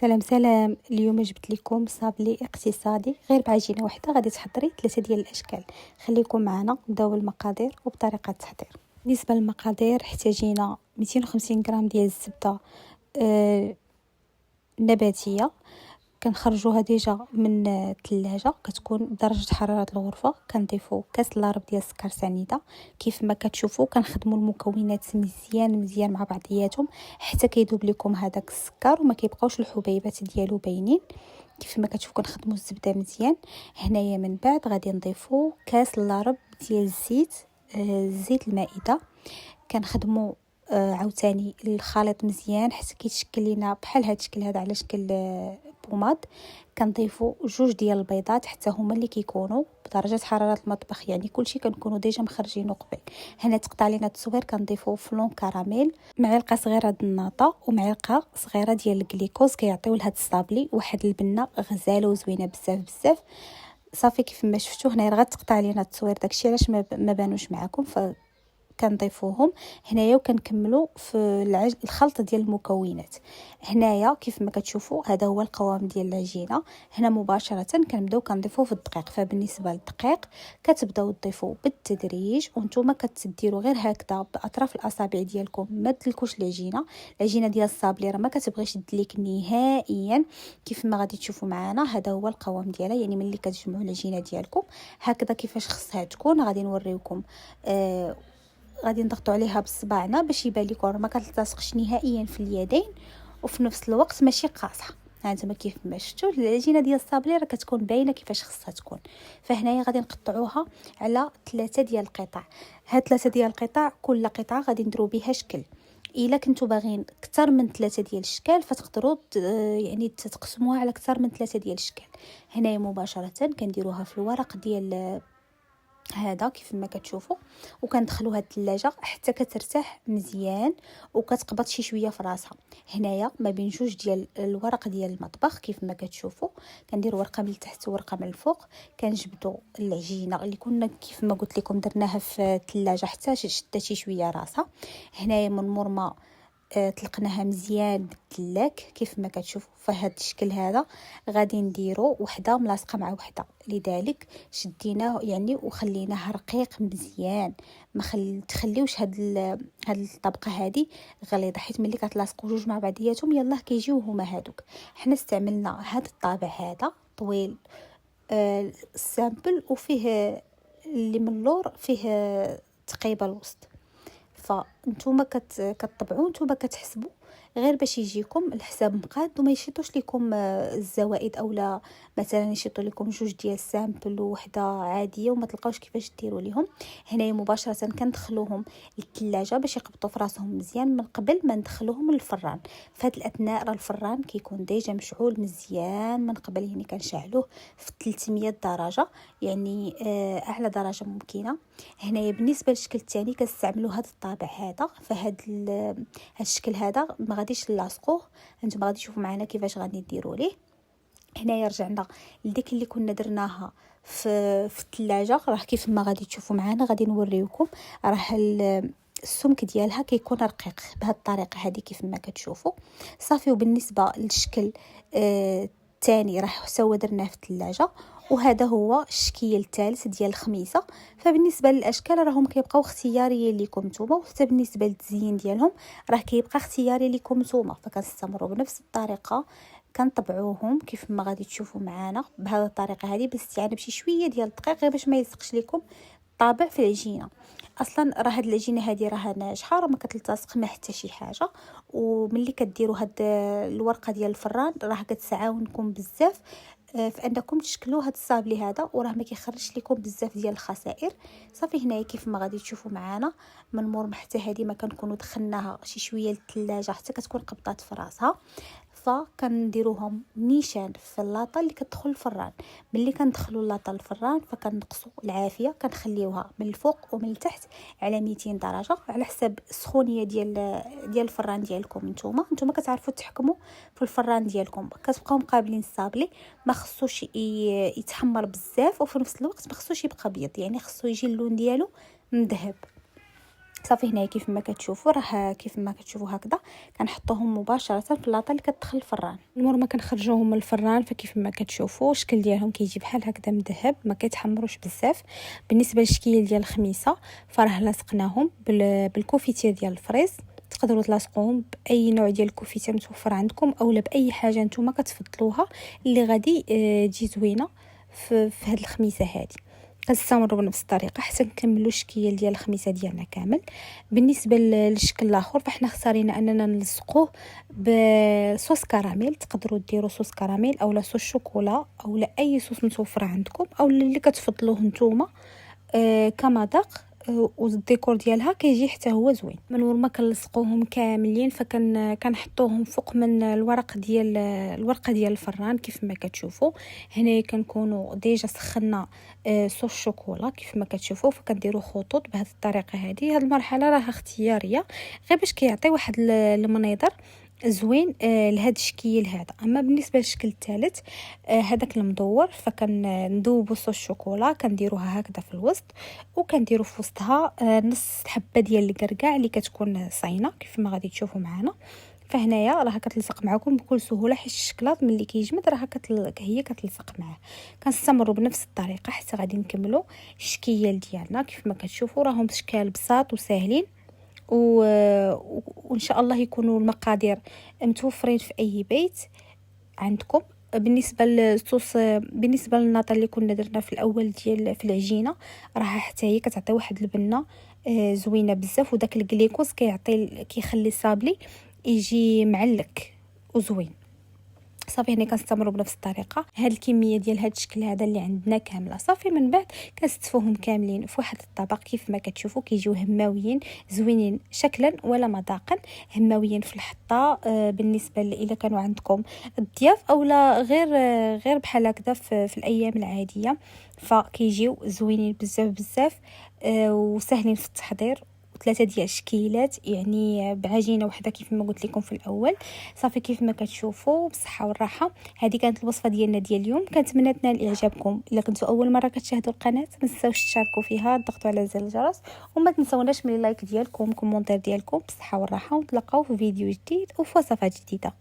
سلام. اليوم جبت لكم صابلي اقتصادي غير بعجينه واحده. غادي تحضري 3 ديال الاشكال. خليكم معنا نبداو بالمقادير وبطريقه التحضير. بالنسبه للمقادير احتاجينا 250 غرام ديال الزبده نباتيه، كنخرجوها ديجا من الثلاجه، كتكون بدرجه حراره الغرفه. كنضيفوا كاس لارب ديال السكر سنيده. كيف ما كتشوفوا كنخدموا المكونات مزيان مع بعضياتهم حتى كيذوب لكم هذاك السكر وما كيبقاوش الحبيبات ديالو باينين. كيف ما كتشوفوا كنخدموا الزبده مزيان. هنايا من بعد غادي نضيفوا كاس لارب ديال الزيت، زيت المائده. كنخدموا عاوتاني الخليط مزيان حتى كيتشكل لينا بحال هذا الشكل هذا على شكل بوماد. كنضيفوا 2 ديال البيضات حتى هما اللي كيكونوا بدرجه حراره المطبخ، يعني كلشي كنكونوا ديجا مخرجينه قبل. هنا تقطع لينا التصوير. كنضيفوا فلون كراميل، معلقه صغيره د الناطه ومعلقه صغيره ديال الجليكوز، كيعطيو لهاد الصابلي واحد البنه غزاله وزوينه بزاف. صافي كيف ما شفتوا هنايا غتقطع لينا التصوير، داكشي علاش ما بانوش معكم. كنضيفوهم هنايا وكنكملوا في الخلط ديال المكونات. هنايا كيف ما كتشوفوا هذا هو القوام ديال العجينه. هنا مباشره كنبداو كنضيفوا في الدقيق. فبالنسبه للدقيق كتبداو تضيفوا بالتدريج، وانتم كتديروا غير هكذا باطراف الاصابع ديالكم، ما تدلكوش العجينه ديال الصابلي راه ما كتبغيش تدليك نهائيا. كيف ما غادي تشوفوا معنا هذا هو القوام ديالها، يعني ملي كتجمعوا العجينه ديالكم هكذا كيفاش خصها تكون. غادي نوريكم غادي نضغطوا عليها بصباعنا باش يبان لكم ما كتلتصقش نهائيا في اليدين، وفي نفس الوقت ماشي قاصحه. هانتوما كيف ما شفتوا العجينه ديال الصابلي راه كتكون باينه كيفاش خصها تكون. فهنايا غادي نقطعوها على 3 ديال القطع. هاد 3 ديال القطع كل قطعه غادي نديروا بها شكل. الا كنتو باغيين اكثر من 3 ديال الاشكال فتقدروا يعني تقسموها على اكثر من 3 ديال الاشكال. هنايا مباشره كنديروها في الورق ديال هذا كيف ما كتشوفوا، وكندخلوها الثلاجه حتى كترتاح مزيان وكتقبض شي شويه في راسها. هنايا ما بين 2 ديال الورق ديال المطبخ كيف ما كتشوفوا كندير ورقه من التحت وورقه من الفوق. كنجبدوا العجينه اللي كنا كيف ما قلت لكم درناها في الثلاجه حتى شدت شي شويه راسها. هنايا من مرمى طلقناها مزيان بالدلاك كيف ما كتشوفوا. فهاد الشكل هذا غادي نديرو وحده ملاصقه مع وحده، لذلك شديناه يعني وخليناه رقيق مزيان. ما تخليوش هاد الطبقه هذه غليظه، حيت ملي كتلاصقوا جوج مع بعضياتهم يلاه كيجيو هما هادوك. حنا استعملنا هاد الطابع هذا طويل سامبل، وفيه اللي من اللور فيه تقيبه الوسط. فانتوما كتطبعوا نتوما كتحسبوا غير باش يجيكم الحساب مقاد وما يشيطوش لكم الزوائد، اولا مثلا يشيطوا لكم 2 ديال السامبل ووحده عاديه وما تلقاوش كيفاش ديروا ليهم. هنايا مباشره كندخلوهم للثلاجه باش يقبطوا في راسهم مزيان من قبل ما ندخلوهم للفران. فهاد الاثناء راه الفران كيكون ديجا مشعول مزيان من قبل، يعني كنشعلوه في 300 درجه، يعني اعلى درجه ممكنه. هنايا بالنسبه للشكل الثاني كنستعملوا هذا الطابع هذا. فهاد الشكل هذا ما غاديش نلاصقوه، انتم غادي تشوفوا معنا كيفاش غادي نديروا ليه. هنايا رجعنا لديك اللي كنا درناها في الثلاجه. راه كيف ما غادي تشوفوا معنا غادي نوريكم راه السمك ديالها كيكون رقيق بهذه الطريقه هذه كيف ما كتشوفوا. صافي. وبالنسبه للشكل الثاني راه سوا درناه في الثلاجه، وهذا هو الشكل الثالث ديال الخميسه. فبالنسبه للاشكال راهم كيبقاو اختياريين لكم نتوما، وحتى بالنسبه للتزيين ديالهم راه كيبقى اختياري لكم نتوما. فكنستمروا بنفس الطريقه كنطبعوهم كيف ما غادي تشوفوا معنا بهذه الطريقه هذه، باستعانه بشي شويه ديال الدقيق غير باش ما يلصقش لكم الطابع في العجينه. اصلا راه هاد العجينه هذه راها ناجحه، راه ما كتلتصق ما حتى شي حاجه. وملي كديروا هاد الورقه ديال الفران راه كتعاونكم بزاف في انكم تشكلوا هاد الصابلي هذا، وراه ما كيخرجش لكم بزاف ديال الخسائر. صافي. هنايا كيف ما غادي تشوفوا معنا من مور حتى هذه ما كنكونوا دخلناها شي شويه للثلاجه حتى كتكون قبطات في راسها. فكنديروهم نيشان في اللاطه اللي كتدخل الفران. ملي كندخلوا اللاطه للفران فكنقصوا العافيه، كنخليوها من الفوق ومن التحت على 200 درجه على حسب السخونيه ديال الفران ديالكم. نتوما كتعرفوا تحكموا في الفران ديالكم. كتبقاو مقابلين الصابلي، ما خصوش يتحمر بزاف وفي نفس الوقت ما خصوش يبقى ابيض، يعني خصو يجي اللون ديالو مذهب. صافي هنايا كيف ما كتشوفوا راه كيف ما كتشوفوا هكذا كنحطوهم مباشره في اللاطه اللي كتدخل الفران. المور ما كنخرجوهم من الفران فكيف ما كتشوفوا الشكل ديالهم كيجي بحال هكذا مذهب، ما كيتحمروش بزاف. بالنسبه للشكل ديال الخميسه فراه لصقناهم بالكوفيتير ديال الفريز. تقدروا تلاصقوهم باي نوع ديال الكوفيتير متوفر عندكم اولا باي حاجه نتوما كتفضلوها اللي غادي تجي زوينه في هاد الخميسه هذه. كنستمروا بنفس الطريقه حتى نكملوا الشكل ديال الخميسه ديالنا كامل. بالنسبه للشكل الاخر فاحنا اختارينا اننا نلصقوه بصوص كراميل. تقدروا ديروا صوص كراميل اولا صوص شوكولا اولا اي صوص متوفر عندكم او اللي كتفضلوه نتوما كمذاق. والديكور ديالها كيجي حتى هو زوين. من ورا ما كنلصقوهم كاملين كنحطوهم فوق من الورقه ديال الفران. كيف ما كتشوفوا هنا كنكونوا ديجا سخنا صوص شوكولا كيف ما كتشوفوا، فكنديروا خطوط بهذه الطريقه هذه. هذه المرحله راها اختياريه غير باش كيعطي واحد المنظر زوين لهذا الشكل هذا. اما بالنسبه للشكل الثالث هذاك المدور فكندوبوا صوص الشوكولا كنديروها هكذا في الوسط وكنديروا في وسطها نص حبه ديال الكركاع اللي كتكون صاينه كيف ما غادي تشوفوا معنا. فهنايا راها كتلصق معكم بكل سهوله حيت الشكلاط ملي كيجمد راها هي كتلصق معاه. كنستمروا بنفس الطريقه حتى غادي نكملوا الشكل ديالنا. كيف ما كتشوفوا راهم اشكال بساط وساهلين وان شاء الله يكونوا المقادير متوفرين في اي بيت عندكم. بالنسبه للصوص بالنسبه للناطه اللي كنا درنا في الاول ديال في العجينه راها حتى هي كتعطي واحد البنه زوينه بزاف، وداك الكليكوز كيخلي الصابلي يجي معلك وزوين. صافي هنا كنستمروا بنفس الطريقه. هاد الكميه ديال هاد الشكل هذا اللي عندنا كامله صافي من بعد كنستفوهم كاملين في واحد الطبق. كيف ما كتشوفوا كيجيو هماويين زوينين شكلا ولا مذاقا، هماويين في الحطه. بالنسبه الا كانوا عندكم الضياف اولا غير بحال هكذا في الايام العاديه فكيجيو زوينين بزاف بزاف وسهلين في التحضير. 3 ديال الشكيلات يعني بعجينه وحده كيف ما قلت لكم في الاول. صافي كيف ما كتشوفوا بالصحه والراحه هذه كانت الوصفه ديالنا ديال اليوم. كنتمنى تنال اعجابكم. الا كنتوا اول مره كتشاهدوا القناه ما تنساوش تشاركوا فيها، تضغطوا على زر الجرس وما تنسوناش من اللايك ديالكم كومونتير ديالكم بالصحه والراحه. ونتلاقاو في فيديو جديد وفي وصفات جديده.